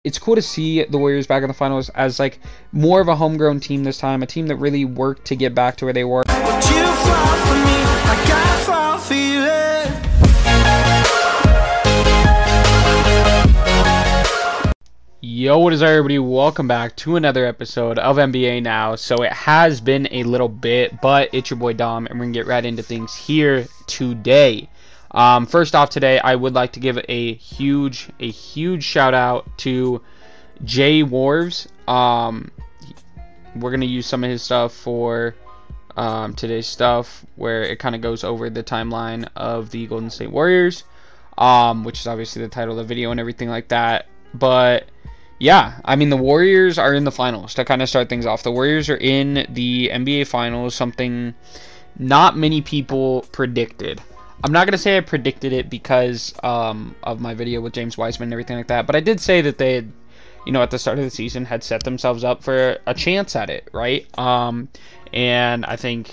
it's cool to see the Warriors back in the finals as like more of a homegrown team this time, a team that really worked to get back to where they were. Would you fall for me like I fall for you? Yo, what is up, everybody? Welcome back to another episode of NBA Now. So it has been a little bit, but it's your boy Dom, and we're gonna get right into things here today. First off, today I would like to give a huge shout out to Jay Warvz. We're gonna use some of his stuff for today's stuff, where it kind of goes over the timeline of the Golden State Warriors, which is obviously the title of the video and everything like that. But yeah, I mean, the Warriors are in the finals. To kind of start things off, the Warriors are in the NBA Finals, something not many people predicted. I'm not going to say I predicted it because of my video with James Wiseman and everything like that, but I did say that they had, at the start of the season had set themselves up for a chance at it, right? And I think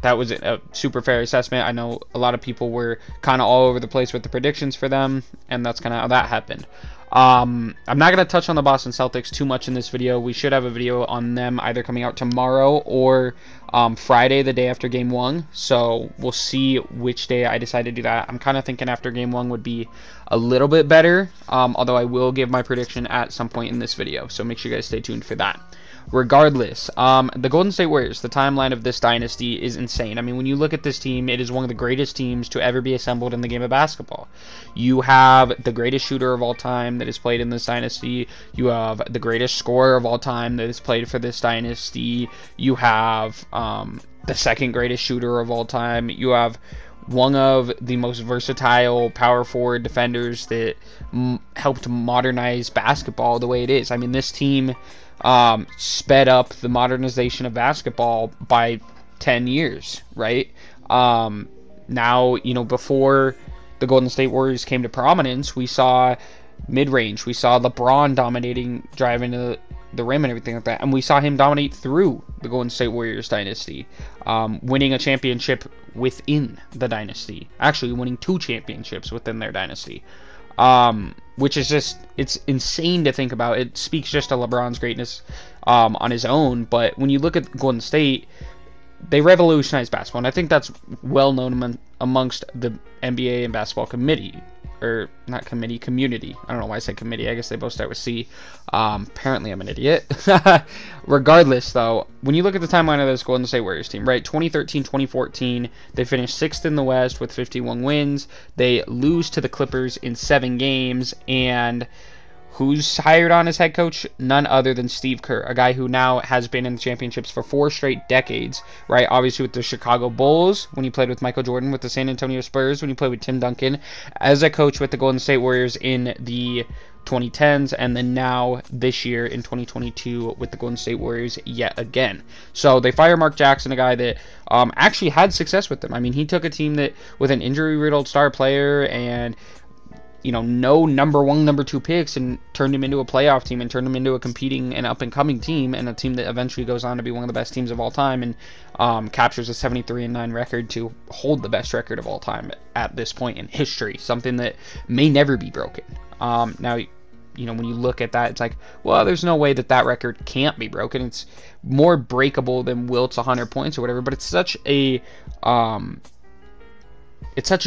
that was a super fair assessment. I know a lot of people were kind of all over the place with the predictions for them, and that's kind of how that happened. I'm not going to touch on the Boston Celtics too much in this video. We should have a video on them either coming out tomorrow or Friday, the day after Game 1. So we'll see which day I decide to do that. I'm kind of thinking after Game 1 would be a little bit better, although I will give my prediction at some point in this video. So make sure you guys stay tuned for that. Regardless, the Golden State Warriors, the timeline of this dynasty is insane. I mean, when you look at this team, it is one of the greatest teams to ever be assembled in the game of basketball. You have the greatest shooter of all time that has played in this dynasty. You have the greatest scorer of all time that has played for this dynasty. You have the second greatest shooter of all time. You have one of the most versatile power forward defenders that helped modernize basketball the way it is. I mean, this team sped up the modernization of basketball by 10 years, right? Now, before the Golden State Warriors came to prominence, we saw mid-range, we saw LeBron dominating, driving to the rim and everything like that, and we saw him dominate through the Golden State Warriors dynasty, winning a championship within the dynasty, actually winning 2 championships within their dynasty. Which is just, it's insane to think about. It speaks just to LeBron's greatness on his own, but when you look at Golden State, they revolutionized basketball, and I think that's well known amongst the NBA and basketball community. I don't know why I said committee. I guess they both start with C. Apparently I'm an idiot. Regardless, though, when you look at the timeline of this Golden State Warriors team, right, 2013-2014, they finished 6th in the West with 51 wins. They lose to the Clippers in 7 games, and who's hired on as head coach? None other than Steve Kerr, a guy who now has been in the championships for 4 straight decades, right? Obviously with the Chicago Bulls, when he played with Michael Jordan, with the San Antonio Spurs, when he played with Tim Duncan, as a coach with the Golden State Warriors in the 2010s, and then now this year in 2022 with the Golden State Warriors yet again. So they fire Mark Jackson, a guy that actually had success with them. I mean, he took a team that with an injury-riddled star player and no number 1, number 2 picks, and turned him into a playoff team and turned him into a competing and up-and-coming team, and a team that eventually goes on to be one of the best teams of all time and captures a 73-9 record to hold the best record of all time at this point in history, something that may never be broken. Now, when you look at that, it's like, well, there's no way that record can't be broken. It's more breakable than Wilt's 100 points or whatever, but it's such a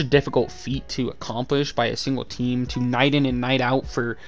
difficult feat to accomplish by a single team, to night in and night out for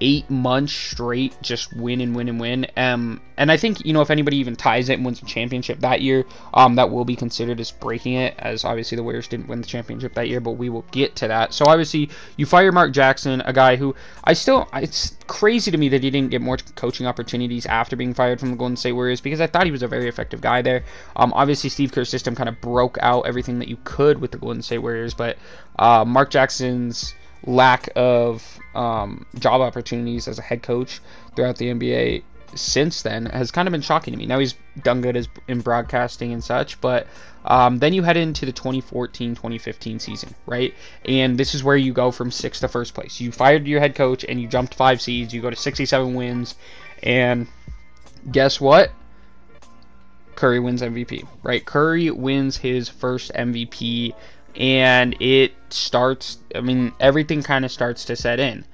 8 months straight just win and win and win. And I think, if anybody even ties it and wins a championship that year, that will be considered as breaking it, as obviously the Warriors didn't win the championship that year, but we will get to that. So obviously you fire Mark Jackson, a guy who it's crazy to me that he didn't get more coaching opportunities after being fired from the Golden State Warriors, because I thought he was a very effective guy there. Obviously Steve Kerr's system kind of broke out everything that you could with the Golden State Warriors, but Mark Jackson's lack of job opportunities as a head coach throughout the NBA since then has kind of been shocking to me. Now he's done good in broadcasting and such, but then you head into the 2014-2015 season, right? And this is where you go from 6th to 1st place. You fired your head coach and you jumped 5 seeds. You go to 67 wins, and guess what? Curry wins MVP, right? Curry wins his first MVP, and it starts, everything kind of starts to set in.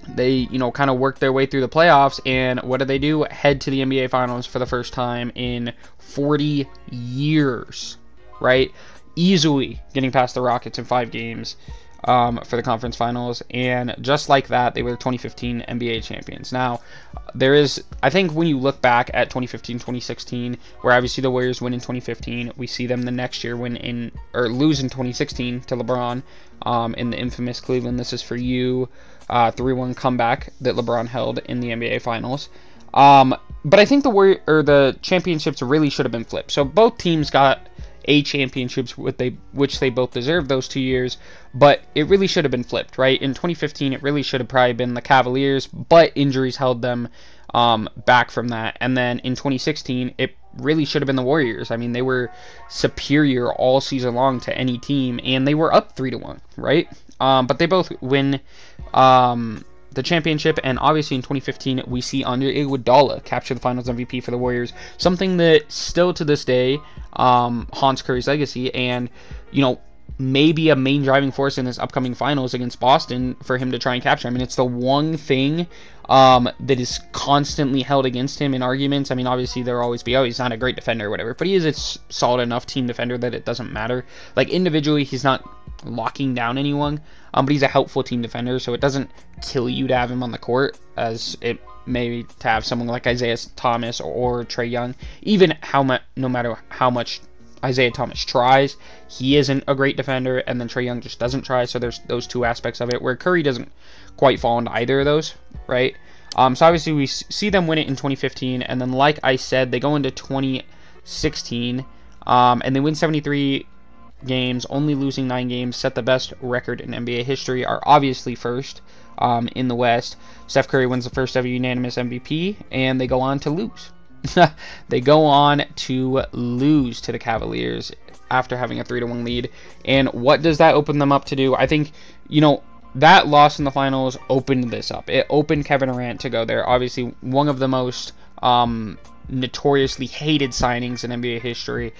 they, you know, kind of work their way through the playoffs, and what do? Head to the NBA Finals for the first time in 40 years, right? Easily getting past the Rockets in 5 games for the conference finals, and just like that, they were 2015 NBA champions. Now, there is, I think when you look back at 2015, 2016, where obviously the Warriors win in 2015, we see them the next year lose in 2016 to LeBron in the infamous Cleveland "This Is For You" 3-1 comeback that LeBron held in the NBA Finals. But I think the championships really should have been flipped. So both teams got a championships which they both deserved those 2 years, but it really should have been flipped, right? In 2015, it really should have probably been the Cavaliers, but injuries held them back from that. And then in 2016, it really should have been the Warriors. I mean, they were superior all season long to any team, and they were up 3-1, right? But they both win the championship, and obviously in 2015 we see Andre Iguodala capture the Finals MVP for the Warriors, something that still to this day haunts Curry's legacy, and you know, maybe a main driving force in this upcoming finals against Boston for him to try and capture. I mean, it's the one thing that is constantly held against him in arguments. I mean, obviously there'll always be, oh, he's not a great defender or whatever, but he is a solid enough team defender that it doesn't matter. Like, individually, he's not locking down anyone, but he's a helpful team defender, so it doesn't kill you to have him on the court, as it may to have someone like Isaiah Thomas or Trae Young. Even no matter how much Isaiah Thomas tries, he isn't a great defender, and then Trae Young just doesn't try, so there's those two aspects of it, where Curry doesn't quite fall into either of those, right? So obviously we see them win it in 2015, and then like I said, they go into 2016, and they win 73 games, only losing 9 games, set the best record in NBA history, are obviously first in the West. Steph Curry wins the first ever unanimous MVP, and they go on to lose. They go on to lose to the Cavaliers after having a 3-1 lead. And what does that open them up to do? I think, you know, that loss in the finals opened this up. It opened Kevin Durant to go there. Obviously, one of the most notoriously hated signings in NBA history,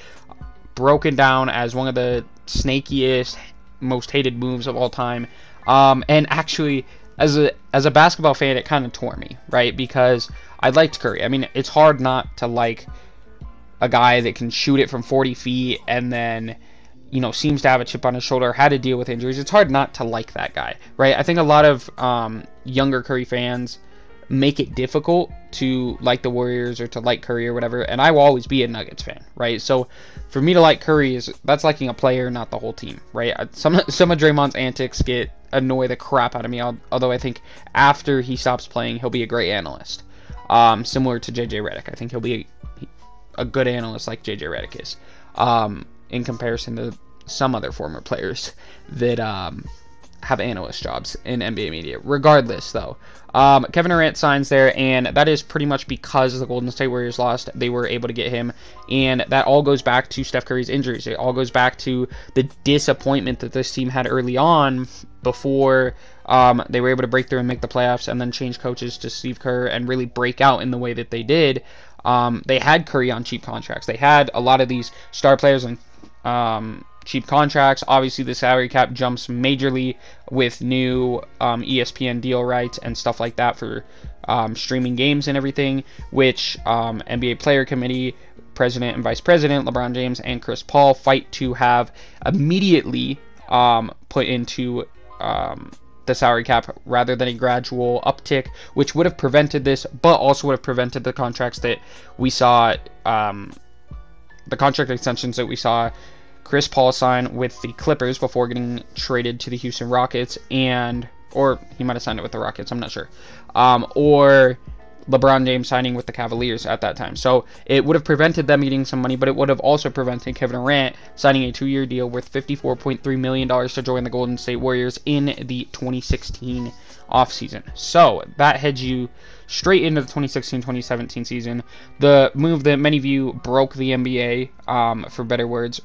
broken down as one of the snakiest, most hated moves of all time. And actually, as a basketball fan, it kind of tore me, right? Because I liked Curry. I mean, it's hard not to like a guy that can shoot it from 40 feet and then, you know, seems to have a chip on his shoulder, had to deal with injuries. It's hard not to like that guy, right? I think a lot of younger Curry fans make it difficult to like the Warriors or to like Curry or whatever, and I will always be a Nuggets fan, right? So for me to like Curry, that's liking a player, not the whole team, right? Some of Draymond's antics annoy the crap out of me, although I think after he stops playing, he'll be a great analyst. Similar to JJ Redick. I think he'll be a good analyst like JJ Redick is, in comparison to some other former players that have analyst jobs in NBA media. Regardless, though, Kevin Durant signs there, and that is pretty much because the Golden State Warriors lost. They were able to get him, and that all goes back to Steph Curry's injuries. It all goes back to the disappointment that this team had early on before they were able to break through and make the playoffs, and then change coaches to Steve Kerr and really break out in the way that they did. They had Curry on cheap contracts. They had a lot of these star players on cheap contracts. Obviously, the salary cap jumps majorly with new ESPN deal rights and stuff like that for streaming games and everything, which NBA Player Committee President and Vice President LeBron James and Chris Paul fight to have immediately put into the salary cap rather than a gradual uptick, which would have prevented this, but also would have prevented the contracts that we saw, the contract extensions that we saw Chris Paul signed with the Clippers before getting traded to the Houston Rockets, or he might have signed it with the Rockets, I'm not sure, or LeBron James signing with the Cavaliers at that time. So it would have prevented them getting some money, but it would have also prevented Kevin Durant signing a 2-year deal worth $54.3 million to join the Golden State Warriors in the 2016 offseason. So that heads you straight into the 2016-2017 season. The move that many view broke the NBA, for better words.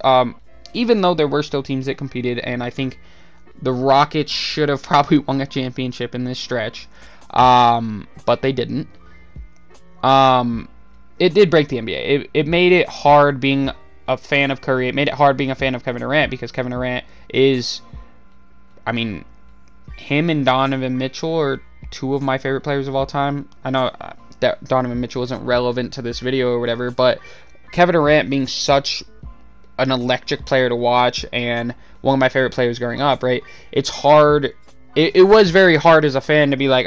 Even though there were still teams that competed, and I think the Rockets should have probably won a championship in this stretch, but they didn't. It did break the NBA. It made it hard being a fan of Curry. It made it hard being a fan of Kevin Durant, because Kevin Durant is, I mean, him and Donovan Mitchell are two of my favorite players of all time. I know that Donovan Mitchell isn't relevant to this video or whatever, but Kevin Durant being such an electric player to watch and one of my favorite players growing up, right? It's hard. It was very hard as a fan to be like,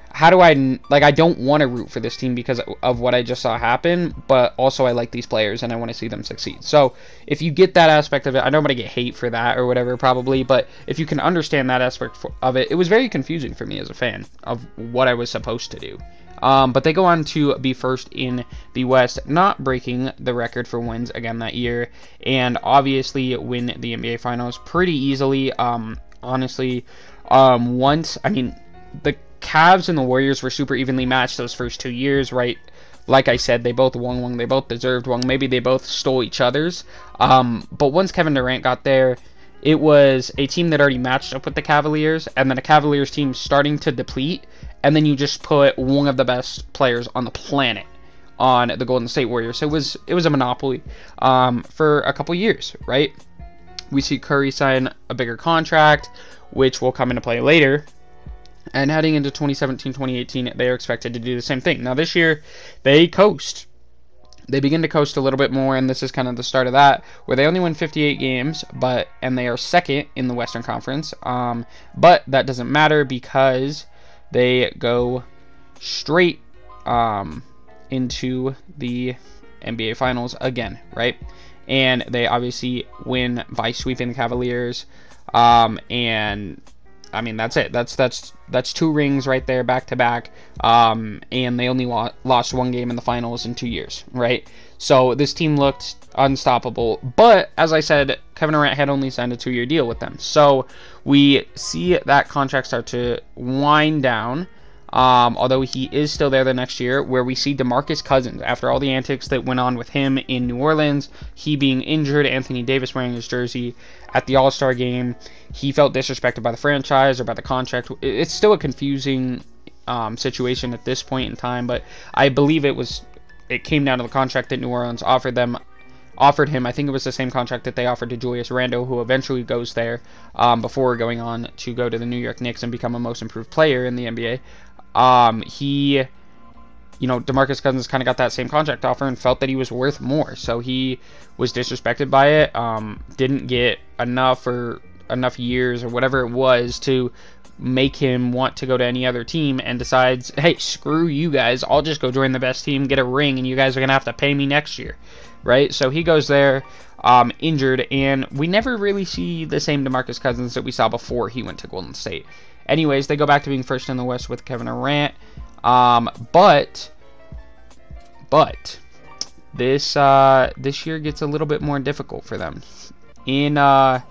how do I, like, I don't want to root for this team because of what I just saw happen, but also I like these players and I want to see them succeed. So if you get that aspect of it, I know I'm going to get hate for that or whatever probably, but if you can understand that aspect of it, it was very confusing for me as a fan of what I was supposed to do. But they go on to be first in the West, not breaking the record for wins again that year, and obviously win the NBA Finals pretty easily. Honestly, once, I mean, the Cavs and the Warriors were super evenly matched those first 2 years, right? Like I said, they both won one, they both deserved one, maybe they both stole each other's. But once Kevin Durant got there, it was a team that already matched up with the Cavaliers, and then a Cavaliers team starting to deplete, and then you just put one of the best players on the planet on the Golden State Warriors. So it was a monopoly for a couple years, right? We see Curry sign a bigger contract, which will come into play later. And heading into 2017-2018, they are expected to do the same thing. Now this year, they coast. They begin to coast a little bit more, and this is kind of the start of that, where they only win 58 games, and they are second in the Western Conference. But that doesn't matter because they go straight into the NBA Finals again, right? And they obviously win by sweeping the Cavaliers, and I mean, that's it. That's 2 rings right there, back to back. And they only lost 1 game in the finals in 2 years, right? So this team looked unstoppable. But as I said, Kevin Durant had only signed a 2-year deal with them. So we see that contract start to wind down. Although he is still there the next year, where we see DeMarcus Cousins, after all the antics that went on with him in New Orleans, he being injured, Anthony Davis wearing his jersey at the All-Star game, he felt disrespected by the franchise or by the contract. It's still a confusing situation at this point in time, but I believe it came down to the contract that New Orleans offered him. I think it was the same contract that they offered to Julius Randle, who eventually goes there before going on to go to the New York Knicks and become a most improved player in the NBA. DeMarcus Cousins kind of got that same contract offer and felt that he was worth more, so he was disrespected by it, didn't get enough years or whatever it was to make him want to go to any other team, and decides, hey, screw you guys, I'll just go join the best team, get a ring, and you guys are going to have to pay me next year, right? So he goes there, injured, and we never really see the same DeMarcus Cousins that we saw before he went to Golden State. Anyways, they go back to being first in the West with Kevin Durant. But this year gets a little bit more difficult for them. In the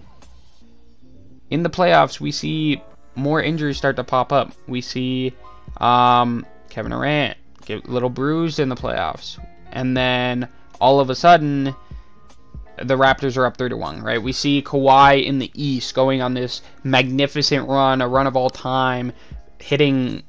playoffs, we see more injuries start to pop up. We see Kevin Durant get a little bruised in the playoffs, and then all of a sudden, the Raptors are up 3-1, right? We see Kawhi in the East going on this magnificent run, a run of all time, hitting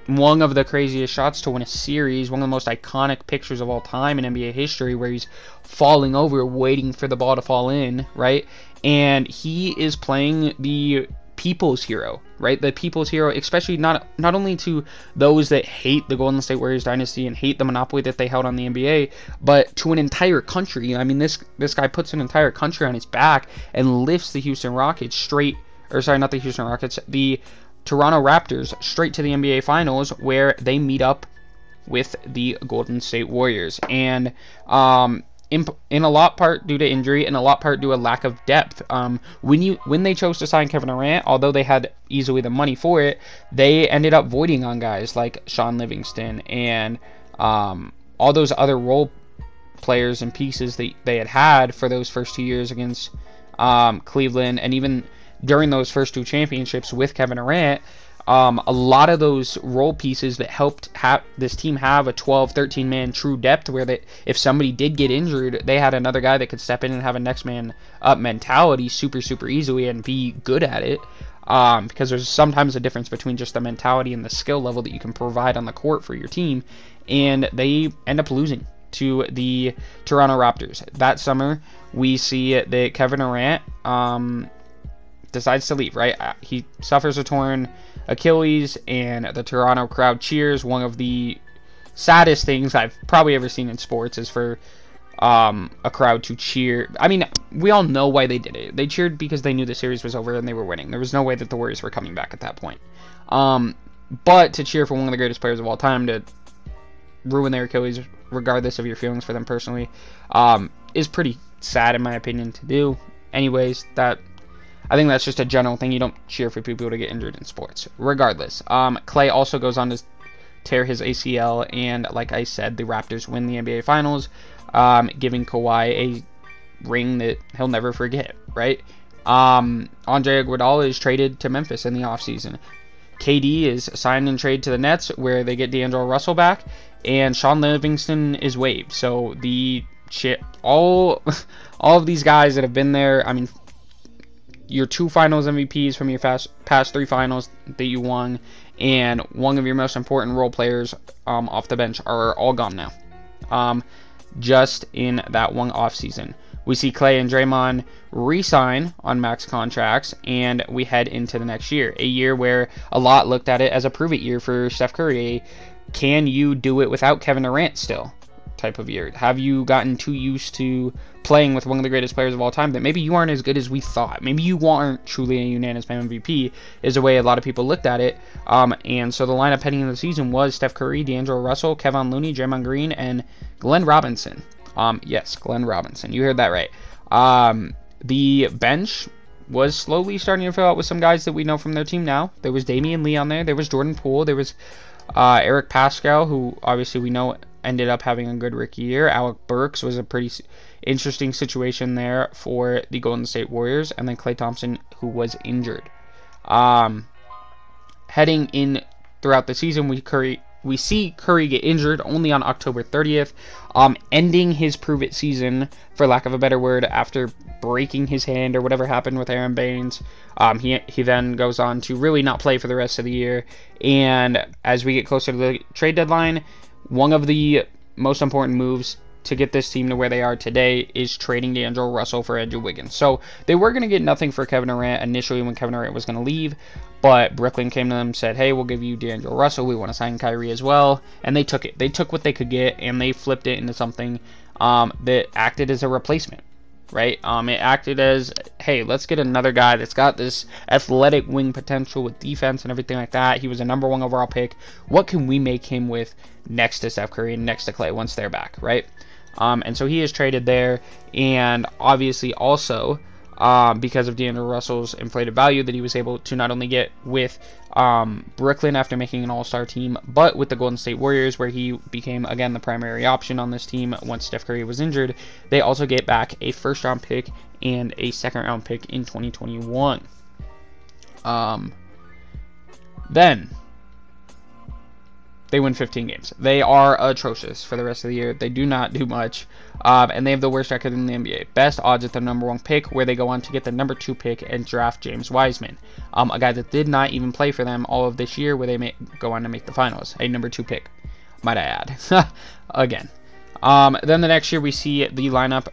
one of the craziest shots to win a series, one of the most iconic pictures of all time in NBA history, where he's falling over, waiting for the ball to fall in, right? And he is playing the people's hero, right? The people's hero, especially not only to those that hate the Golden State Warriors dynasty and hate the monopoly that they held on the NBA, but to an entire country. I mean, this guy puts an entire country on his back and lifts the the Toronto Raptors straight to the NBA Finals, where they meet up with the Golden State Warriors. And in a lot part due to injury, and a lot part due to lack of depth. When they chose to sign Kevin Durant, although they had easily the money for it, they ended up voiding on guys like Sean Livingston and all those other role players and pieces that they had for those first 2 years against Cleveland, and even during those first 2 championships with Kevin Durant. A lot of those role pieces that helped this team have a 12, 13-man true depth, where if somebody did get injured, they had another guy that could step in and have a next man up mentality super, super easily and be good at it. Because there's sometimes a difference between just the mentality and the skill level that you can provide on the court for your team. And they end up losing to the Toronto Raptors. That summer, we see that Kevin Durant decides to leave, right? He suffers a torn Achilles, and the Toronto crowd cheers. One of the saddest things I've probably ever seen in sports is for a crowd to cheer. I mean, we all know why they did it. They cheered because they knew the series was over and they were winning. There was no way that the Warriors were coming back at that point. But to cheer for one of the greatest players of all time, to ruin their Achilles, regardless of your feelings for them personally, is pretty sad in my opinion to do. Anyways, I think that's just a general thing. You don't cheer for people to get injured in sports. Regardless, Klay also goes on to tear his ACL, and like I said, the Raptors win the NBA Finals, giving Kawhi a ring that he'll never forget, right? Andre Iguodala is traded to Memphis in the offseason. KD is signed and traded to the Nets, where they get D'Angelo Russell back, and Sean Livingston is waived. So all of these guys that have been there, I mean, your 2 finals MVPs from your past 3 finals that you won, and one of your most important role players off the bench are all gone now. Just in that one offseason. We see Klay and Draymond re-sign on max contracts, and we head into the next year. A year where a lot looked at it as a prove-it year for Steph Curry. Can you do it without Kevin Durant still? Type of year. Have you gotten too used to playing with one of the greatest players of all time that maybe you aren't as good as we thought? Maybe you aren't truly a unanimous MVP, is the way a lot of people looked at it. And so the lineup heading into the season was Steph Curry, D'Angelo Russell, Kevin Looney, Draymond Green, and Glenn Robinson. Yes, Glenn Robinson. You heard that right. The bench was slowly starting to fill out with some guys that we know from their team now. There was Damian Lee on there. There was Jordan Poole. There was Eric Pascal, who obviously we know ended up having a good rookie year. Alec Burks was a pretty interesting situation there for the Golden State Warriors. And then Klay Thompson, who was injured. Heading in throughout the season, we see Curry get injured only on October 30th, ending his prove-it season, for lack of a better word, after breaking his hand or whatever happened with Aaron Baines. He then goes on to really not play for the rest of the year, and as we get closer to the trade deadline, one of the most important moves to get this team to where they are today is trading D'Angelo Russell for Andrew Wiggins. So they were going to get nothing for Kevin Durant initially when Kevin Durant was going to leave, but Brooklyn came to them and said, hey, we'll give you D'Angelo Russell. We want to sign Kyrie as well. And they took it. They took what they could get, and they flipped it into something that acted as a replacement, right? It acted as, hey, let's get another guy that's got this athletic wing potential with defense and everything like that. He was a number 1 overall pick. What can we make him with next to Steph Curry and next to Klay once they're back, right? And so he is traded there, and obviously also because of D'Angelo Russell's inflated value that he was able to not only get with Brooklyn after making an all-star team, but with the Golden State Warriors, where he became, again, the primary option on this team once Steph Curry was injured. They also get back a first-round pick and a second-round pick in 2021. Then they win 15 games. They are atrocious for the rest of the year. They do not do much. And they have the worst record in the NBA. Best odds at the number 1 pick, where they go on to get the number 2 pick and draft James Wiseman. A guy that did not even play for them all of this year, where they go on to make the finals. A number 2 pick, might I add. Again. Then the next year we see the lineup.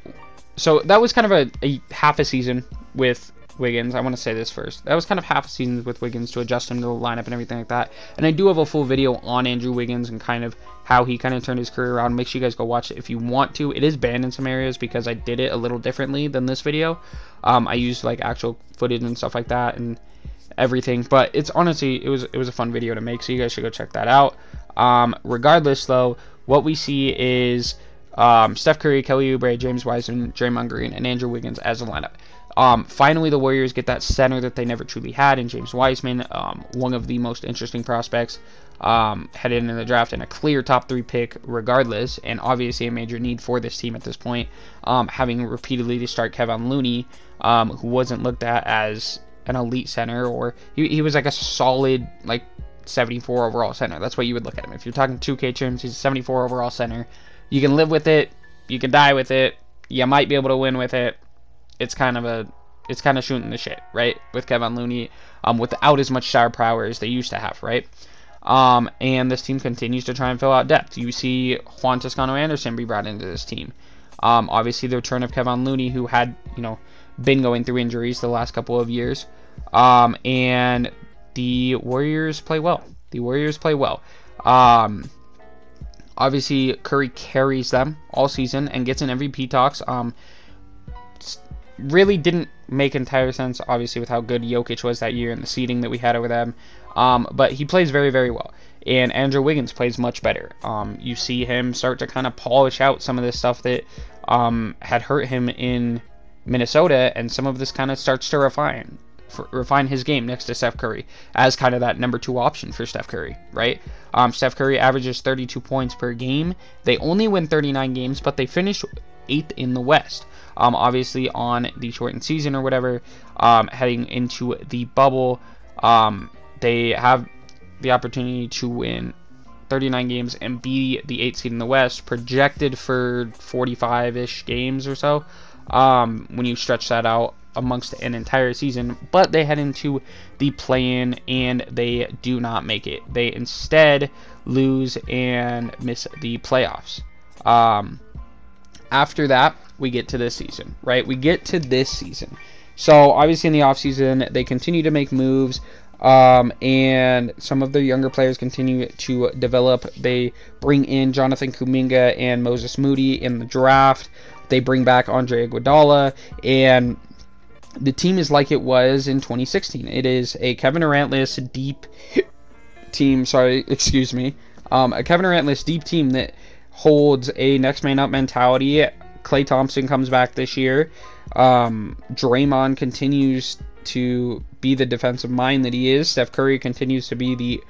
So that was kind of a half a season with Wiggins. I want to say this first. That was kind of half a season with Wiggins to adjust him to the lineup and everything like that. And I do have a full video on Andrew Wiggins and kind of how he kind of turned his career around. Make sure you guys go watch it if you want to. It is banned in some areas because I did it a little differently than this video. I used like actual footage and stuff like that and everything. But it's honestly, it was a fun video to make, so you guys should go check that out. Regardless though, what we see is Steph Curry, Kelly Oubre, James Wiseman, Draymond Green, and Andrew Wiggins as a lineup. Finally, the Warriors get that center that they never truly had in James Wiseman, one of the most interesting prospects headed into the draft, and a clear top 3 pick regardless, and obviously a major need for this team at this point, having repeatedly to start Kevin Looney, who wasn't looked at as an elite center, or he was like a solid, like, 74 overall center. That's what you would look at him. If you're talking 2K terms, he's a 74 overall center. You can live with it, you can die with it, you might be able to win with it. It's kind of shooting the shit, right? With Kevin Looney, without as much star power as they used to have, right? And this team continues to try and fill out depth. You see Juan Toscano-Anderson be brought into this team. Obviously, the return of Kevin Looney, who had, been going through injuries the last couple of years. And the Warriors play well. Obviously, Curry carries them all season and gets in MVP talks. Really didn't make entire sense, obviously, with how good Jokic was that year and the seeding that we had over them. But he plays very, very well. And Andrew Wiggins plays much better. You see him start to kind of polish out some of this stuff that had hurt him in Minnesota, and some of this kind of starts to refine his game next to Steph Curry as kind of that number 2 option for Steph Curry, right? Steph Curry averages 32 points per game. They only win 39 games, but they finish 8th in the West. Obviously on the shortened season or whatever, heading into the bubble, they have the opportunity to win 39 games and be the 8th seed in the West, projected for 45-ish games or so, when you stretch that out amongst an entire season. But they head into the play-in and they do not make it. They instead lose and miss the playoffs. After that, we get to this season, right? So obviously in the offseason, they continue to make moves, and some of their younger players continue to develop. They bring in Jonathan Kuminga and Moses Moody in the draft. They bring back Andre Iguodala, and the team is like it was in 2016. It is a Kevin Durant-less deep team. A Kevin Durant-less deep team that holds a next man up mentality. Klay Thompson comes back this year. Draymond continues to be the defensive mind that he is. Steph Curry continues to be the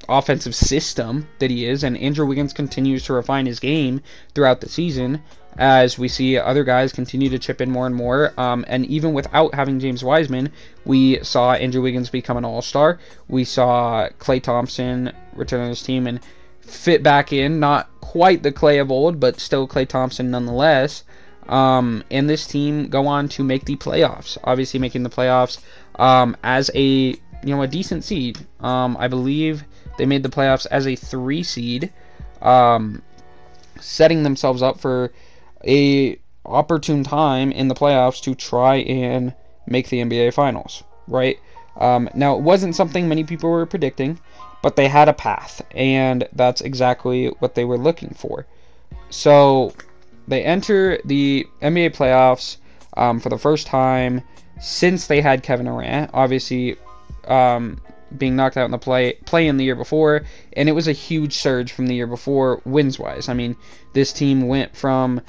offensive system that he is. And Andrew Wiggins continues to refine his game throughout the season, as we see other guys continue to chip in more and more. And even without having James Wiseman, we saw Andrew Wiggins become an all-star. We saw Klay Thompson return to his team and fit back in. Not quite the Klay of old, but still Klay Thompson nonetheless. And this team go on to make the playoffs. Obviously making the playoffs as a decent seed. I believe they made the playoffs as a 3 seed, setting themselves up for a opportune time in the playoffs to try and make the NBA Finals, right? Now, it wasn't something many people were predicting, but they had a path, and that's exactly what they were looking for. So they enter the NBA playoffs for the first time since they had Kevin Durant, obviously being knocked out in the play-in the year before, and it was a huge surge from the year before wins-wise. I mean, this team went from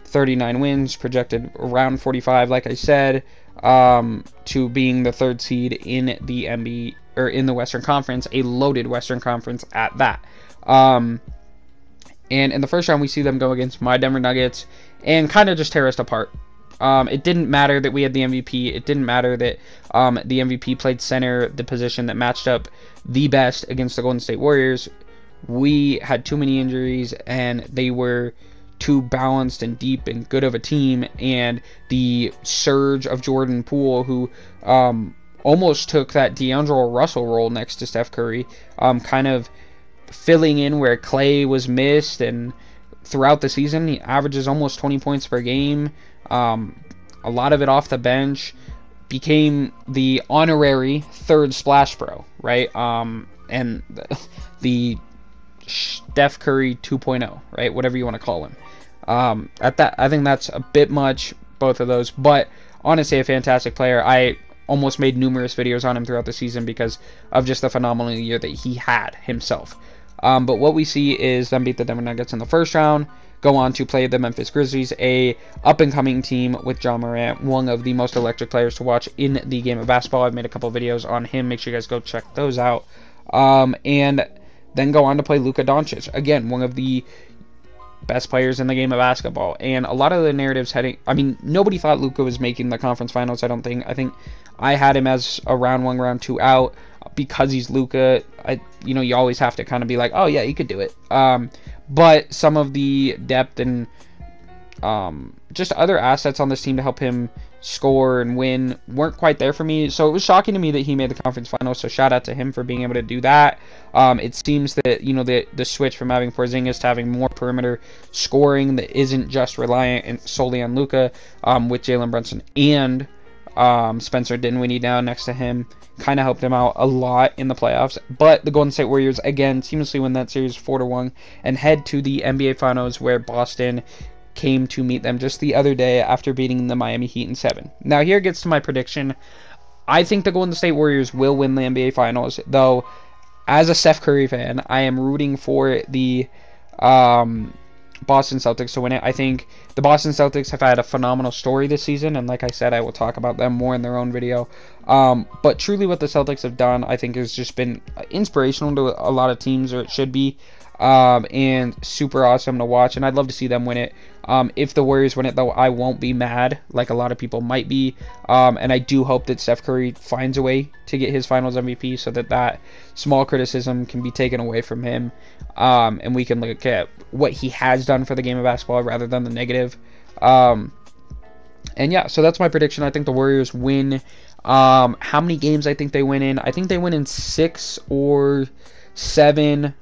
39 wins, projected around 45, like I said, to being the 3rd seed in the NBA, or in the Western Conference, a loaded Western Conference at that. And in the first round, we see them go against my Denver Nuggets and kind of just tear us apart. It didn't matter that we had the MVP. It didn't matter that the MVP played center, the position that matched up the best against the Golden State Warriors. We had too many injuries, and they were too balanced and deep and good of a team. And the surge of Jordan Poole, who almost took that D'Angelo Russell role next to Steph Curry, kind of filling in where Klay was missed, and throughout the season he averages almost 20 points per game, a lot of it off the bench, became the honorary 3rd splash bro, right? And the Steph Curry 2.0, right? Whatever you want to call him. At that, I think that's a bit much, both of those, but honestly a fantastic player. I almost made numerous videos on him throughout the season because of just the phenomenal year that he had himself. But what we see is them beat the Denver Nuggets in the first round, go on to play the Memphis Grizzlies, a up-and-coming team with John Morant, one of the most electric players to watch in the game of basketball. I've made a couple videos on him. Make sure you guys go check those out. And then go on to play Luka Doncic, again, one of the best players in the game of basketball. And a lot of the narratives nobody thought Luka was making the conference finals, I don't think. I think I had him as a round 1, round 2 out because he's Luka. You always have to kind of be like, oh yeah, he could do it. But some of the depth and just other assets on this team to help him score and win weren't quite there for me. So it was shocking to me that he made the conference finals. So shout out to him for being able to do that. It seems that the switch from having Porzingis to having more perimeter scoring that isn't just reliant solely on Luka, with Jalen Brunson and Spencer Dinwiddie down next to him kind of helped him out a lot in the playoffs. But the Golden State Warriors, again, seamlessly win that series 4-1 and head to the NBA Finals, where Boston came to meet them just the other day after beating the Miami Heat in 7. Now, here gets to my prediction. I think the Golden State Warriors will win the NBA Finals, though as a Steph Curry fan, I am rooting for the Boston Celtics to win it. I think the Boston Celtics have had a phenomenal story this season, and like I said, I will talk about them more in their own video. But truly what the Celtics have done, I think, has just been inspirational to a lot of teams, or it should be, and super awesome to watch, and I'd love to see them win it. If the Warriors win it, though, I won't be mad like a lot of people might be, and I do hope that Steph Curry finds a way to get his Finals MVP so that small criticism can be taken away from him, and we can look at what he has done for the game of basketball rather than the negative. And yeah, so that's my prediction. I think the Warriors win. How many games I think they win in? I think they win in 6 or 7.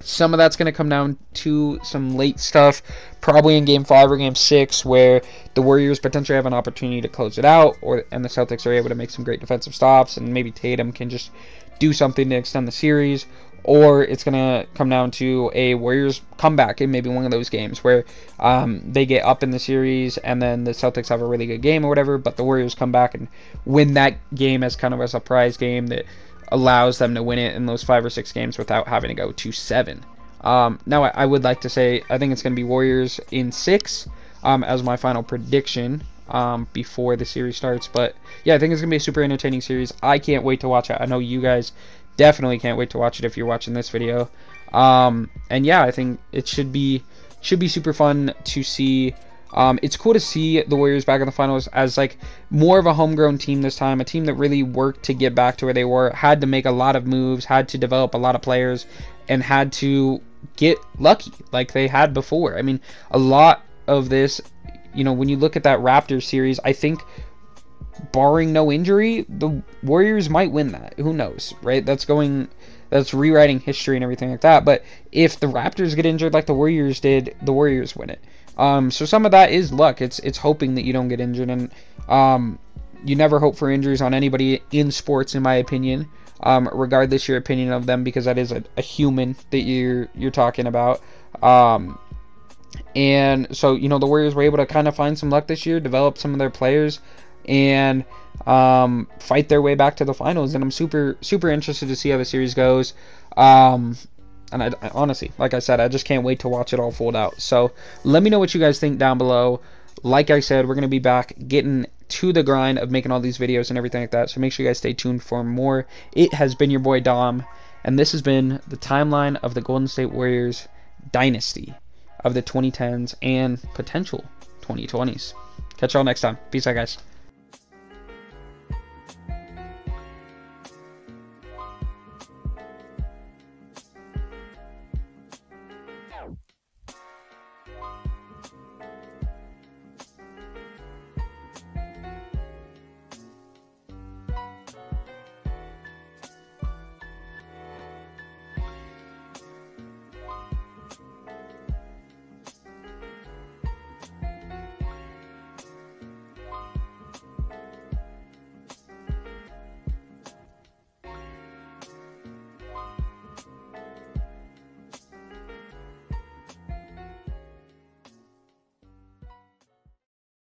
Some of that's going to come down to some late stuff, probably in Game 5 or Game 6, where the Warriors potentially have an opportunity to close it out, and the Celtics are able to make some great defensive stops, and maybe Tatum can just do something to extend the series. Or it's going to come down to a Warriors comeback in maybe one of those games where they get up in the series and then the Celtics have a really good game or whatever, but the Warriors come back and win that game as kind of a surprise game that allows them to win it in those 5 or 6 games without having to go to 7. Now, I would like to say I think it's going to be Warriors in 6 as my final prediction before the series starts. But yeah, I think it's going to be a super entertaining series. I can't wait to watch it. I know you guys definitely can't wait to watch it if you're watching this video. And yeah, I think it should be super fun to see. It's cool to see the Warriors back in the finals as like more of a homegrown team this time, a team that really worked to get back to where they were, had to make a lot of moves, had to develop a lot of players, and had to get lucky like they had before. I mean, a lot of this, when you look at that Raptors series, I think barring no injury, the Warriors might win that. Who knows, right? That's rewriting history and everything like that. But if the Raptors get injured like the Warriors did, the Warriors win it. So some of that is luck. It's hoping that you don't get injured, and you never hope for injuries on anybody in sports, in my opinion. Regardless your opinion of them, because that is a human that you're talking about. And so the Warriors were able to kind of find some luck this year, develop some of their players, and fight their way back to the finals. And I'm super interested to see how the series goes. And I honestly, like I said, I just can't wait to watch it all fold out. So let me know what you guys think down below. Like I said, we're going to be back getting to the grind of making all these videos and everything like that. So make sure you guys stay tuned for more. It has been your boy Dom, and this has been the timeline of the Golden State Warriors dynasty of the 2010s and potential 2020s. Catch y'all next time. Peace out, guys.